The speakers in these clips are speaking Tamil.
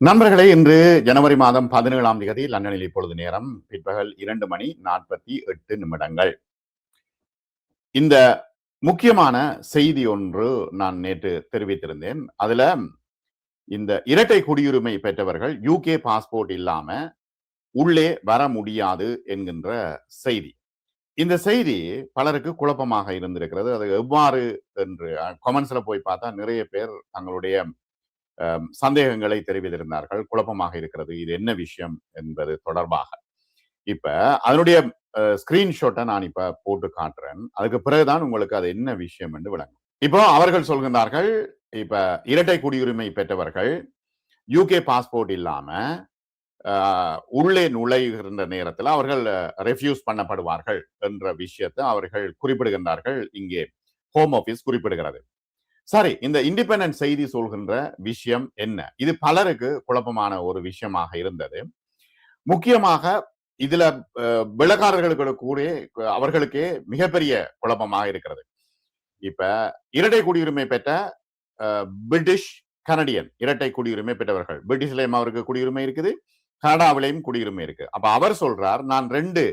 நண்பர்களே, இன்று ஜனவரி மாதம் 17ஆம் தேதி லண்டனில் இப்பொழுது நேரம் பிற்பகல் 2:48. இந்த முக்கியமான செய்தி ஒன்று நான் நேற்று தெரிவித்திருந்தேன். அதுல இந்த இரட்டை குடியுரிமை பெற்றவர்கள் யூகே பாஸ்போர்ட் இல்லாம உள்ளே வர முடியாது என்கின்ற செய்தி. இந்த செய்தி பலருக்கு குழப்பமாக இருந்திருக்கிறது. அது எவ்வாறு என்று கமெண்ட்ஸ்ல போய் பார்த்தா நிறைய பேர் தங்களுடைய சந்தேகங்களை தெரிவித்திருந்தார்கள். குழப்பமாக இருக்கிறது, இது என்ன விஷயம் என்பது தொடர்பாக. இப்ப அதனுடைய ஸ்கிரீன்ஷாட்டை நான் இப்ப போட்டு காட்டுறேன். அதுக்கு பிறகுதான் உங்களுக்கு அது என்ன விஷயம் என்று விளங்கும். இப்போ அவர்கள் சொல்கின்றார்கள், இப்ப இரட்டை குடியுரிமை பெற்றவர்கள் யூகே பாஸ்போர்ட் இல்லாம உள்ளே நுழைகின்ற நேரத்தில் அவர்கள் ரெஃப்யூஸ் பண்ணப்படுவார்கள் என்ற விஷயத்தை அவர்கள் குறிப்பிடுகின்றார்கள். இங்கே ஹோம் ஆபீஸ் குறிப்பிடுகிறது. சரி, இந்த இண்டிபெண்டன்ட் செய்தி சொல்கின்ற விஷயம் என்ன? இது பலருக்கு குழப்பமான ஒரு விஷயமாக இருந்தது. முக்கியமாக இதுல விளக்காரர்களுக்கு கூட அவர்களுக்கே மிகப்பெரிய குழப்பமாக இருக்கிறது. இப்ப இரட்டை குடியுரிமை பெற்ற பிரிட்டிஷ் கனடியன் இரட்டை குடியுரிமை பெற்றவர்கள், பிரிட்டிஷ்லயும் அவருக்கு குடியுரிமை இருக்குது, கனடாவிலையும் குடியுரிமை இருக்கு. அப்ப அவர் சொல்றார், நான் 2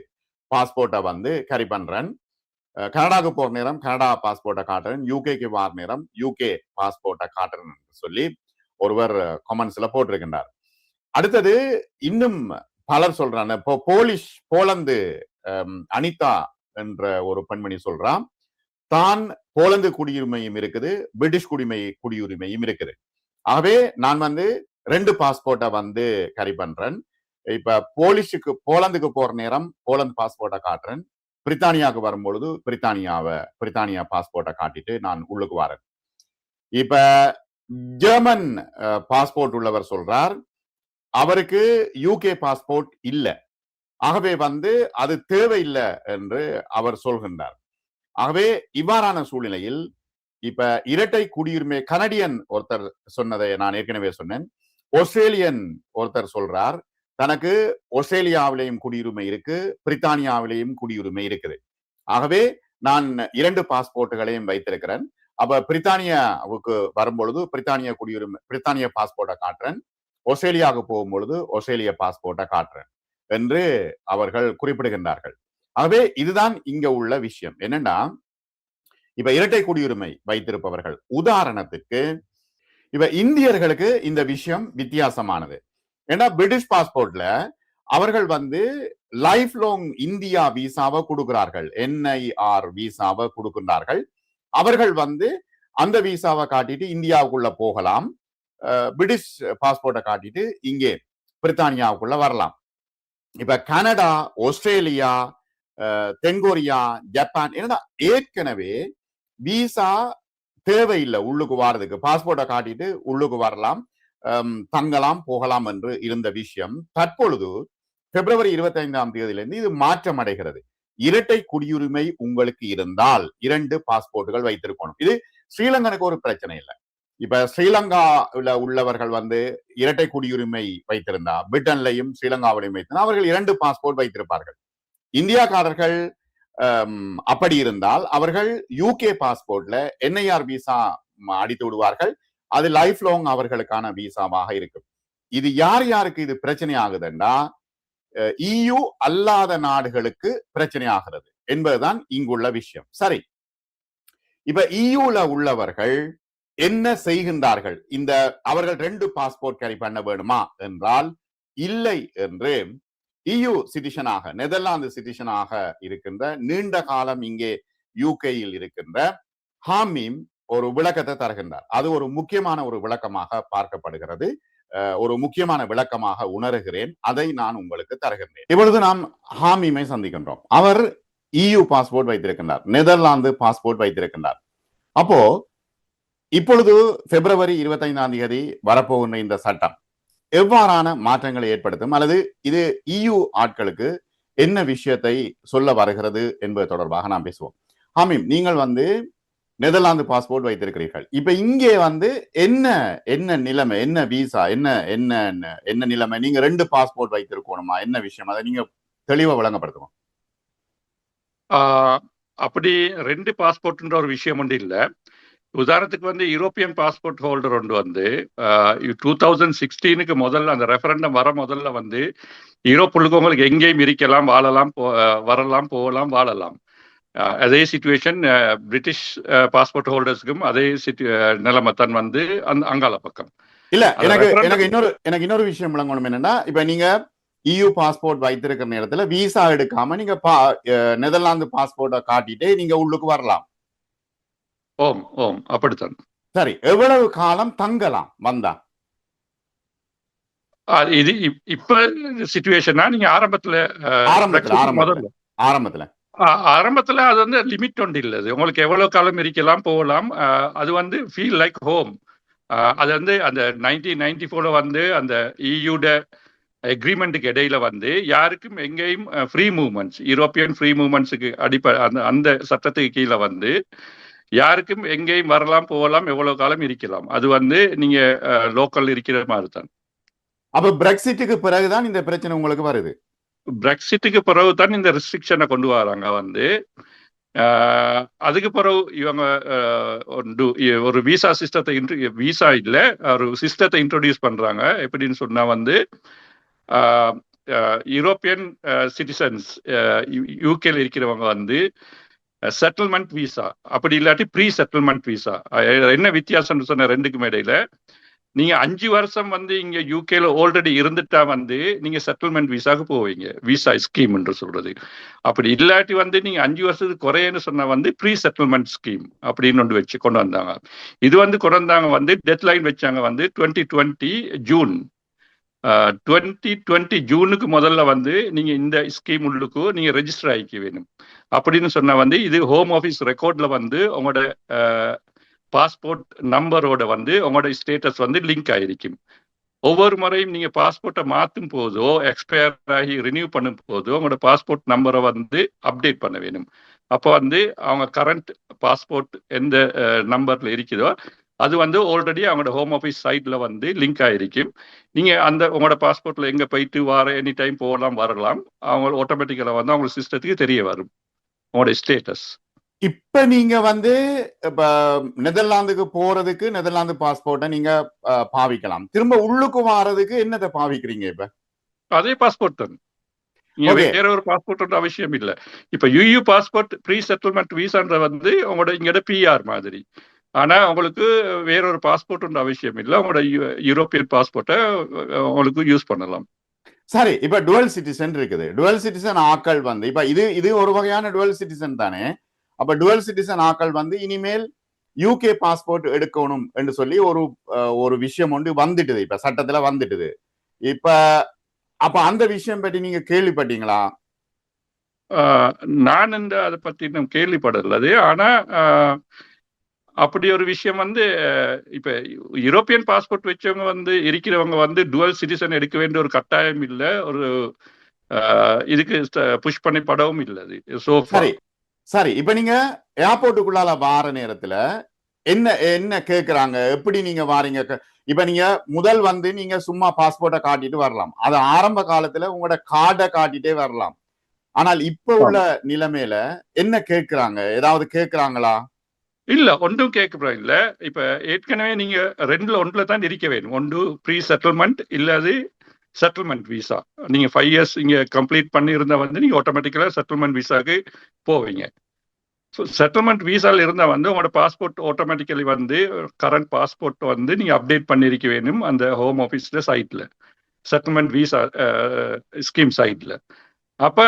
பாஸ்போர்ட்டை வந்து கேரி பண்றேன். கனடாவுக்கு போற நேரம் கனடா பாஸ்போர்ட்டை காட்டுறேன், யூகேக்கு வார நேரம் யூகே பாஸ்போர்ட்டை காட்டுறேன் சொல்லி ஒருவர் கமெண்ட்ஸ்ல போட்டிருக்கின்றார். அடுத்தது இன்னும் பலர் சொல்றாங்க. இப்போ போலந்து அனிதா என்ற ஒரு பெண்மணி சொல்றான், தான் போலந்து குடியுரிமையும் இருக்குது, பிரிட்டிஷ் குடியுரிமையும் இருக்குது. ஆகவே நான் வந்து 2 பாஸ்போர்ட்டை வந்து கேரி பண்றேன். இப்ப போலந்துக்கு போற நேரம் போலந்து பாஸ்போர்ட்டை காட்டுறேன், பிரித்தானியாவுக்கு வரும்பொழுது பிரித்தானியா பாஸ்போர்ட்டை காட்டிட்டு நான் உள்ளுக்கு வரேன். இப்ப ஜெர்மன் பாஸ்போர்ட் உள்ளவர் சொல்றார், அவருக்கு யூகே பாஸ்போர்ட் இல்லை, ஆகவே வந்து அது தேவையில்லை என்று அவர் சொல்கின்றார். ஆகவே இவ்வாறான சூழ்நிலையில் இப்ப இரட்டை குடியுரிமை கனடியன் ஒருத்தர் சொன்னதை நான் ஏற்கனவே சொன்னேன். ஆஸ்திரேலியன் ஒருத்தர் சொல்றார், தனக்கு ஆஸ்திரேலியாவிலேயும் குடியுரிமை இருக்கு, பிரித்தானியாவிலேயும் குடியுரிமை இருக்குது. ஆகவே நான் 2 பாஸ்போர்ட்டுகளையும் வைத்திருக்கிறேன். அப்ப பிரித்தானியாவுக்கு வரும்பொழுது பிரித்தானிய பாஸ்போர்ட்டை காட்டுறேன், ஆஸ்திரேலியாவுக்கு போகும்பொழுது ஆஸ்திரேலிய பாஸ்போர்ட்டை காட்டுறேன் என்று அவர்கள் குறிப்பிடுகின்றார்கள். ஆகவே இதுதான் இங்க உள்ள விஷயம். என்னன்னா, இப்ப இரட்டை குடியுரிமை வைத்திருப்பவர்கள், உதாரணத்துக்கு இப்ப இந்தியர்களுக்கு இந்த விஷயம் வித்தியாசமானது. ஏன்னா பிரிட்டிஷ் பாஸ்போர்ட்ல அவர்கள் வந்து லைஃப் லாங் இந்தியா விசாவை கொடுக்கிறார்கள், என்ஐஆர் விசாவை கொடுக்கின்றார்கள். அவர்கள் வந்து அந்த விசாவை காட்டிட்டு இந்தியாவுக்குள்ள போகலாம், பிரிட்டிஷ் பாஸ்போர்ட்டை காட்டிட்டு இங்கே பிரித்தானியாவுக்குள்ள வரலாம். இப்ப கனடா, ஆஸ்திரேலியா, தென்கொரியா, ஜப்பான் என்னன்னா ஏற்கனவே விசா தேவையில்லை உள்ளுக்கு வாரதுக்கு, பாஸ்போர்ட்டை காட்டிட்டு உள்ளுக்கு வரலாம், தங்கலாம், போகலாம் என்று இருந்த விஷயம் தற்பொழுது பிப்ரவரி 25ஆம் தேதியிலிருந்து இது மாற்றம் அடைகிறது. இரட்டை குடியுரிமை உங்களுக்கு இருந்தால் 2 பாஸ்போர்ட்டுகள் வைத்திருக்கணும். இது ஸ்ரீலங்கனுக்கு ஒரு பிரச்சனை இல்லை. இப்ப ஸ்ரீலங்காவில் உள்ளவர்கள் வந்து இரட்டை குடியுரிமை வைத்திருந்தா பிரிட்டன்லையும் ஸ்ரீலங்காவிலையும் வைத்திருந்தா அவர்கள் 2 பாஸ்போர்ட் வைத்திருப்பார்கள். இந்தியாக்காரர்கள் அப்படி இருந்தால் அவர்கள் யூகே பாஸ்போர்ட்ல என்ஐஆர் விசா அடித்து விடுவார்கள். அது லைஃப் லாங் அவர்களுக்கான விசாவாக இருக்கும். இது யார் யாருக்கு இது பிரச்சனை ஆகுதுன்னா, EU அல்லாத நாடுகளுக்கு பிரச்சனை ஆகிறது என்பதுதான் இங்குள்ள விஷயம். சரி, இப்ப EUல உள்ளவர்கள் என்ன செய்கின்றார்கள்? இந்த அவர்கள் 2 பாஸ்போர்ட் கேரி பண்ண வேணுமா என்றால் இல்லை என்று EU சிட்டிசனாக, நெதர்லாந்து சிட்டிசனாக இருக்கின்ற, நீண்ட காலம் இங்கே யூகேயில் இருக்கின்ற ஹாமீம் ஒரு விளக்கத்தை தருகின்றார். அது ஒரு முக்கியமான ஒரு விளக்கமாக பார்க்கப்படுகிறது, ஒரு முக்கியமான விளக்கமாக உணர்கிறேன். அதை நான் உங்களுக்கு தருகின்றேன். இப்பொழுது நாம் ஹாமீமை சந்திக்கின்றோம். அவர் EU பாஸ்போர்ட் வைத்திருக்கின்றார், நெதர்லாந்து பாஸ்போர்ட் வைத்திருக்கின்றார். அப்போ இப்பொழுது பிப்ரவரி 25ஆம் தேதி வரப்போகின்ற இந்த சட்டம் எவ்வாறான மாற்றங்களை ஏற்படுத்தும், அல்லது இது EU ஆட்களுக்கு என்ன விஷயத்தை சொல்ல வருகிறது என்பது தொடர்பாக நாம் பேசுவோம். ஹாமீம், நீங்கள் வந்து நெதர்லாந்து பாஸ்போர்ட் வைத்திருக்கிறீர்கள். இப்ப இங்கே வந்து என்ன என்ன நிலைமை, என்ன விசா, என்ன என்ன என்ன நிலைமை? நீங்க 2 பாஸ்போர்ட் வைத்திருக்கணுமா, என்ன விஷயம், அதை நீங்க தெளிவா விளங்கப்படுத்துவோம். அப்படி 2 பாஸ்போர்ட்ன்ற ஒரு விஷயம் ஒன்று இல்லை. உதாரணத்துக்கு வந்து யூரோப்பியன் பாஸ்போர்ட் ஹோல்டர் ஒன்று வந்து 2016 முதல்ல அந்த ரெஃபரண்டம் வர முதல்ல வந்து யூரோப்புக்கு உங்களுக்கு எங்கேயும் இருக்கலாம், வாழலாம், வரலாம், போகலாம், வாழலாம். அதே சிச்சுவேஷன் பிரிட்டிஷ் பாஸ்போர்ட் ஹோல்டர்ஸுக்கும் அதே நிலைமை தான் வந்து அங்கால பக்கம். இல்ல எனக்கு இன்னொரு விஷயம் விளங்கணும் என்னன்னா, இப்ப நீங்க EU பாஸ்போர்ட் வைத்திருக்கிற நேரத்துல விசா எடுக்காம நீங்க நெதர்லாந்து பாஸ்போர்ட்டை காட்டிட்டு நீங்க உள்ளுக்கு வரலாம். ஓம் ஓம் அப்படித்தான். சரி, எவ்வளவு காலம் தங்கலாம் வந்தா? இது இப்ப சிச்சுவேஷனா நீங்க ஆரம்பத்துல அது வந்து லிமிட் ஒன்று இல்லது. உங்களுக்கு எவ்வளவு காலம் இருக்கலாம், போகலாம். அது வந்து ஃபீல் லைக் ஹோம். அது வந்து அந்த 1994 வந்து அந்த இயூட அக்ரிமெண்ட்டுக்கு இடையில வந்து யாருக்கும் எங்கேயும் ஃப்ரீ மூவ்மெண்ட்ஸ், யூரோப்பியன் ஃப்ரீ மூவ்மெண்ட்ஸுக்கு அந்த சட்டத்துக்கு கீழே வந்து யாருக்கும் எங்கேயும் வரலாம், போகலாம், எவ்வளவு காலம் இருக்கலாம். அது வந்து நீங்க லோக்கல் இருக்கிற மாதிரி தான். அப்ப பிரெக்சிட்டுக்கு பிறகுதான் இந்த பிரச்சனை உங்களுக்கு வருது. பிரெக்சிட்டுக்கு பிறகுதான் இந்த ரெஸ்ட்ரிக்ஷனை கொண்டு வராங்க வந்து. அதுக்கு பிறகு இவங்க ஒரு விசா சிஸ்டத்தை விசா இல்லை, ஒரு சிஸ்டத்தை இன்ட்ரோடியூஸ் பண்றாங்க. எப்படின்னு சொன்னா வந்து யூரோப்பியன் சிட்டிசன்ஸ் யூகேல இருக்கிறவங்க வந்து செட்டில்மெண்ட் விசா, அப்படி இல்லாட்டி ப்ரீ செட்டில்மெண்ட் விசா. என்ன வித்தியாசம்னு சொன்ன ரெண்டுக்கும் இடையில, நீங்க 5 வருஷம் வந்து இங்க யூகேல ஆல்ரெடி இருந்துட்டா வந்து நீங்க செட்டில்மெண்ட் விசாக்கு போவீங்க, விசா ஸ்கீம் என்று சொல்றது. அப்படி இல்லாட்டி வந்து நீங்க 5 வருஷத்துக்கு குறையன்னு சொன்னா வந்து ப்ரீ செட்டில்மெண்ட் ஸ்கீம் அப்படின்னு ஒன்று வச்சு கொண்டு வந்தாங்க. இது வந்து கொண்டு வந்தாங்க வந்து டெட்லைன் வச்சாங்க வந்து 2020 ஜூன். 2020 ஜூனுக்கு முதல்ல வந்து நீங்க இந்த ஸ்கீம் உள்ளுக்கு நீங்க ரெஜிஸ்டர் ஆகிக்க வேணும் அப்படின்னு சொன்னா வந்து இது ஹோம் ஆஃபீஸ் ரெக்கார்ட்ல வந்து உங்களோட பாஸ்போர்ட் நம்பரோட வந்து உங்களோட ஸ்டேட்டஸ் வந்து லிங்க் ஆயிருக்கும். ஒவ்வொரு முறையும் நீங்க பாஸ்போர்ட்டை மாற்றும் போதோ, எக்ஸ்பயர் ஆகி ரினியூ பண்ணும் போதோ உங்களோட பாஸ்போர்ட் நம்பரை வந்து அப்டேட் பண்ண வேணும். அப்போ வந்து அவங்க கரண்ட் பாஸ்போர்ட் எந்த நம்பர்ல இருக்குதோ அது வந்து ஆல்ரெடி அவங்களோட ஹோம் ஆஃபீஸ் சைட்ல வந்து லிங்க் ஆயிருக்கும். நீங்க அந்த உங்களோட பாஸ்போர்ட்ல எங்க போயிட்டு வர எனி டைம் போகலாம், வரலாம். அவங்க ஆட்டோமேட்டிக்கலா வந்து அவங்க சிஸ்டத்துக்கு தெரிய வரும் உங்களோட ஸ்டேட்டஸ். இப்ப நீங்க வந்து இப்ப நெதர்லாந்துக்கு போறதுக்கு நெதர்லாந்து பாஸ்போர்ட்டை நீங்க பாவிக்கலாம். திரும்ப உள்ளுக்கு வாரதுக்கு என்னத்தை பாவிக்கிறீங்க? இப்ப அதே பாஸ்போர்ட் தான். வேற ஒரு பாஸ்போர்ட் அவசியம் இல்லை. இப்ப யூயூ பாஸ்போர்ட் ப்ரீ செட்டில்மெண்ட் விசான்ற வந்து உங்களோட இங்கட பிஆர் மாதிரி. ஆனா உங்களுக்கு வேறொரு பாஸ்போர்ட் அவசியம் இல்லை. உங்களோட யூரோப்பியன் பாஸ்போர்ட்டை உங்களுக்கு யூஸ் பண்ணலாம். சரி, இப்ப டுவல் சிட்டிசன் இருக்குது. டுவல் சிட்டிசன் ஆக்கள் வந்து இப்ப இது ஒரு வகையான டுவல் சிட்டிசன் தானே. அப்ப டுவல் சிட்டிசன் ஆக்கள் வந்து இனிமேல் யூகே பாஸ்போர்ட் எடுக்கணும் என்று சொல்லி ஒரு விஷயம் ஒன்று வந்துட்டுது, இப்ப சட்டத்துல வந்துட்டுது. இப்ப அப்ப அந்த விஷயம் பற்றி நீங்க கேள்விப்பட்டீங்களா? நான் அதை பத்தி இன்னும் கேள்விப்படல. ஆனா அப்படி ஒரு விஷயம் வந்து இப்ப யூரோப்பியன் பாஸ்போர்ட் வச்சவங்க வந்து இருக்கிறவங்க வந்து டுவல் சிட்டிசன் எடுக்க வேண்டிய ஒரு கட்டாயம் இல்லை, ஒரு இதுக்கு புஷ் பண்ணி படவும் இல்லை. சரி, இப்ப நீங்க ஏர்போர்ட்டுக்குள்ளால வார நேரத்துல என்ன கேக்குறாங்க, எப்படி நீங்க வாரீங்க? இப்ப நீங்க முதல் வந்து நீங்க சும்மா பாஸ்போர்ட்டை காட்டிட்டு வரலாம், அது ஆரம்ப காலத்துல உங்களோட கார்டை காட்டிட்டே வரலாம். ஆனால் இப்ப உள்ள நிலைமையில என்ன கேக்குறாங்க? ஏதாவது கேக்குறாங்களா? இல்ல, ஒன்றும் கேட்க இல்ல. இப்ப ஏற்கனவே நீங்க 2ல 1ல தான் இருக்க வேணும். ஒன்று ப்ரீ செட்டில்மெண்ட் இல்லாது செட்டில்மெண்ட் விசா. நீங்க 5 இயர்ஸ் இங்க கம்ப்ளீட் பண்ணி இருந்தா வந்து நீங்க ஆட்டோமேட்டிக்கலா செட்டில்மெண்ட் விசாக்கு போவீங்க. செட்டில்மெண்ட் விசால இருந்தா வந்து உங்களோட பாஸ்போர்ட் ஆட்டோமேட்டிக்கலி வந்து கரண்ட் பாஸ்போர்ட் வந்து நீங்க அப்டேட் பண்ணிருக்க வேணும் அந்த ஹோம் ஆஃபீஸ்ல சைட்ல, செட்டில்மெண்ட் விசா ஸ்கீம் சைட்ல. அப்ப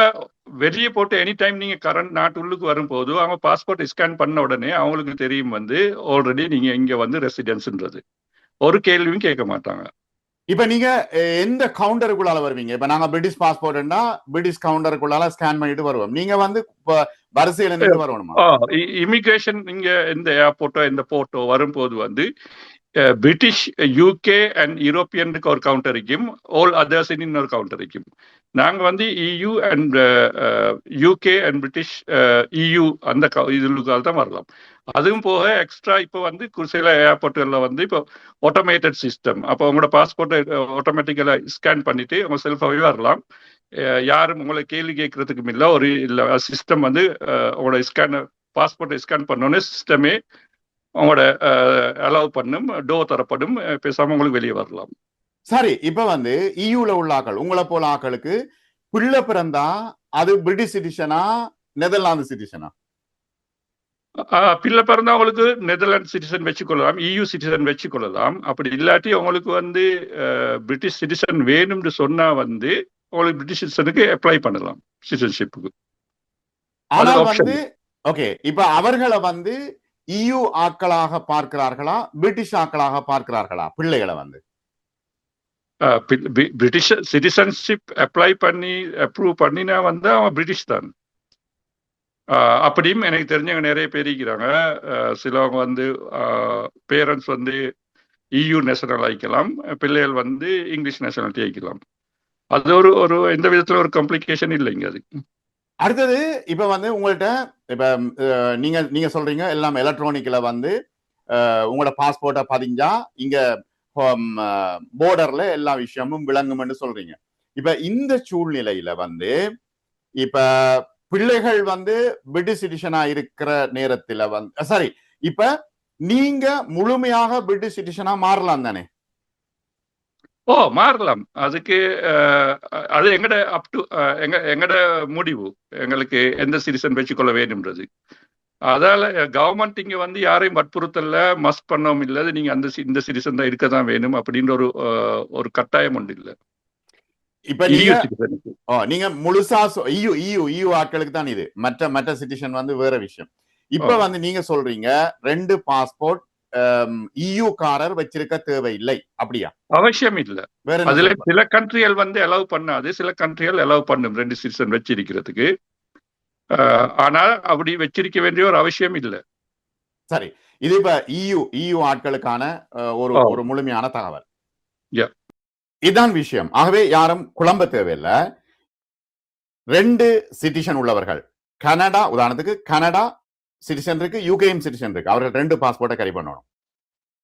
வெளியே போட்டு எனி டைம் நீங்க கரண்ட் நாட்டுள்ளுக்கு வரும்போது அவங்க பாஸ்போர்ட் ஸ்கேன் பண்ண உடனே அவங்களுக்கு தெரியும் வந்து ஆல்ரெடி நீங்க இங்க வந்து ரெசிடென்ஸ்ன்றது. ஒரு கேள்வியும் கேட்க மாட்டாங்க. இப்ப நீங்க எந்த கவுண்டருக்குள்ளால வருவீங்க? இப்ப நாங்க பிரிட்டிஷ் பாஸ்போர்ட்னா பிரிட்டிஷ் கவுண்டருக்குள்ளால ஸ்கேன் பண்ணிட்டு வருவோம். நீங்க வந்து வரிசையில நின்று வரணுமா? இமிகிரேஷன் நீங்க எந்த ஏர்போர்ட்டோ எந்த போர்ட்டோ வரும்போது வந்து பிரிட்டிஷ், யூகே அண்ட் யூரோப்பியனுக்கு ஒரு கவுண்டர் இருக்கும், ஆல் அதர்ஸ் இன்னொரு கவுண்டர் இருக்கும். நாங்கள் வந்து EU and UK and British EU அந்த இதுக்காக தான் வரலாம். அதுவும் போக எக்ஸ்ட்ரா இப்போ வந்து சில ஏர்போர்ட்டுகளில் வந்து இப்போ ஆட்டோமேட்டட் சிஸ்டம், அப்போ உங்களோட பாஸ்போர்ட்டை ஆட்டோமேட்டிக்கலாக ஸ்கேன் பண்ணிட்டு உங்க செல்ஃபாகவே வரலாம். யாரும் உங்களை கேள்வி கேட்கறதுக்கும் இல்லை. ஒரு இல்லை சிஸ்டம் வந்து உங்களோட பாஸ்போர்ட்டை ஸ்கேன் பண்ணோன்னே சிஸ்டமே அவங்களோட அலோவ் பண்ணும், டோர் தரப்படும், பேசாம உங்களுக்கு வெளியே வரலாம். சரி, இப்ப வந்து இயூல உள்ள ஆக்கள், உங்களை போல ஆக்களுக்கு பிள்ளை பிறந்தா அது பிரிட்டிஷ் சிட்டிசனா நெதர்லாந்து சிட்டிசனா? பிள்ளை பிறந்தா அவங்களுக்கு நெதர்லாந்து சிட்டிசன் வச்சுக்கொள்ளலாம், EU சிட்டிசன் வச்சுக்கொள்ளலாம். அப்படி இல்லாட்டி அவங்களுக்கு வந்து பிரிட்டிஷ் சிட்டிசன் வேணும்னு சொன்னா வந்து உங்களுக்கு பிரிட்டிஷ் சிட்டிசனுக்கு அப்ளை பண்ணலாம் சிட்டிசன்ஷிப்புக்கு. ஆனால் வந்து ஓகே, இப்ப அவர்களை வந்து EU ஆக்களாக பார்க்கிறார்களா பிரிட்டிஷ் ஆக்களாக பார்க்கிறார்களா பிள்ளைகளை வந்து? பிரிட்டிஷ் சிட்டிசன்ஷிப் அப்ளை பண்ணி அப்ரூவ் பண்ணினா வந்து அவன் பிரிட்டிஷ் தான். அப்படியும் எனக்கு தெரிஞ்சவங்க நிறைய பேர் இருக்கிறாங்க. சிலவங்க வந்து பேரண்ட்ஸ் வந்து EU நேஷனல் ஆகிக்கலாம், பிள்ளைகள் வந்து இங்கிலீஷ் நேஷனாலிட்டி ஆகிக்கலாம். அது ஒரு எந்த விதத்துல ஒரு காம்ப்ளிகேஷன் இல்லைங்க அது. அடுத்தது இப்ப வந்து உங்கள்கிட்ட இப்ப நீங்க சொல்றீங்க எல்லாம் எலக்ட்ரானிக்ல வந்து உங்களோட பாஸ்போர்ட்டை பதிஞ்சா இங்க போர்டர்ல எல்லா விஷயமும் விளங்கும்னு சொல்றீங்க. இப்ப இந்த சூழ்நிலையில வந்து இப்ப பிள்ளைகள் வந்து பிரிட்டிஷ் சிட்டிசனா இருக்கிற நேரத்துல வந்து சரி, இப்ப நீங்க முழுமையாக பிரிட்டிஷ் சிட்டிசனா மாறலாம் தானே? மாறலாம். அதுக்கு அது எங்கட அப் டு எங்கட முடிவு, எங்களுக்கு எந்த சிட்டிசன் வச்சுக்கொள்ள வேணும்ன்றது. அதால கவர்மெண்ட் இங்க வந்து யாரையும் வற்புறுத்தல, மஸ்ட் பண்ணவும் இல்லை, நீங்க இந்த சிட்டிசன் தான் இருக்கதான் வேணும் அப்படின்ற ஒரு கட்டாயம் ஒன்று இல்லை. இப்ப நீங்க முழுசா EU ஆட்களுக்கு தான் இது, மற்ற சிட்டிசன் வந்து வேற விஷயம். இப்ப வந்து நீங்க சொல்றீங்க 2 பாஸ்போர்ட் EU காரர் வச்சிருக்க தேவையில்லை, அப்படியா? அவசியம் இல்ல. அதுல சில கண்ட்ரிகள் வந்து அலோவ் பண்ணாது, சில கண்ட்ரிகள் அலோவ் பண்ணும் 2 சிட்டிசன் வச்சிருக்கிறதுக்கு. ஆனால் அப்படி வச்சிருக்க வேண்டிய ஒரு அவசியம் இல்லை. சரி, இது இப்ப EU ஆட்களுக்கான ஒரு முழுமையான தகவல். இதுதான் விஷயம். ஆகவே யாரும் குழம்ப தேவையில்லை. 2 சிட்டிசன் உள்ளவர்கள், கனடா உதாரணத்துக்கு கனடா சிட்டிசன் இருக்கு, யூகேஎம் சிட்டிசன் இருக்கு, அவர்கள் 2 பாஸ்போர்ட்டை கரி பண்ணணும்.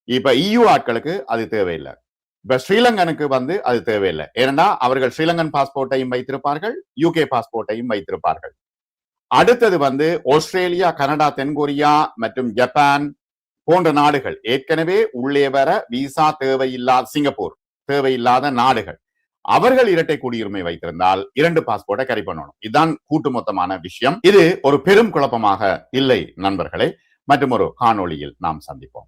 இப்ப EU ஆட்களுக்கு அது தேவையில்லை. இப்ப ஸ்ரீலங்கனுக்கு வந்து அது தேவையில்லை. ஏன்னா அவர்கள் ஸ்ரீலங்கன் பாஸ்போர்ட்டையும் வைத்திருப்பார்கள், UK பாஸ்போர்ட்டையும் வைத்திருப்பார்கள். அடுத்தது வந்து ஆஸ்திரேலியா, கனடா, தென்கொரியா மற்றும் ஜப்பான் போன்ற நாடுகள், ஏற்கனவே உள்ளே வர விசா தேவையில்லாத, சிங்கப்பூர் தேவையில்லாத நாடுகள், அவர்கள் இரட்டை குடியுரிமை வைத்திருந்தால் 2 பாஸ்போர்ட்டை கரி பண்ணணும். இதுதான் கூட்டு மொத்தமான விஷயம். இது ஒரு பெரும் குழப்பமாக இல்லை நண்பர்களே. மற்றும் ஒரு காணொளியில் நாம் சந்திப்போம்.